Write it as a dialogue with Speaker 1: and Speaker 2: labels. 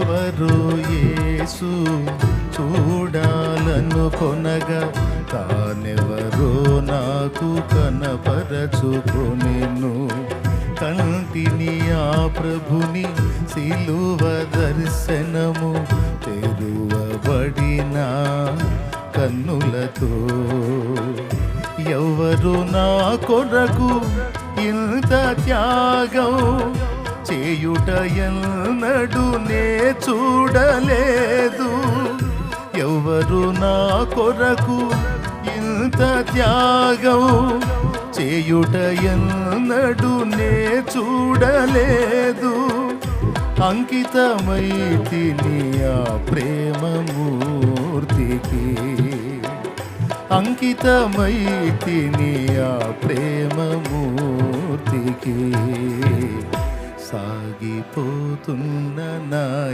Speaker 1: ఎవరు యేసు చూడాలనుకొనగా తానెవరో నాకు కనపరచుకొనెను. కంటిని ఆ ప్రభుని సిలువ దర్శనము తెరువబడిన కన్నులతో. ఎవరు నా కొరకు ఇంత త్యాగం చేయుట ఎన్నడూ నే చూడలేదు. ఎవరు నా కొరకు ఇంత త్యాగం చేయుట ఎన్నడూ నే చూడలేదు. అంకితమైతిని ఆ ప్రేమమూర్తికి, అంకితమైతిని ఆ ప్రేమమూర్తికి. సాగిపోతున్న నా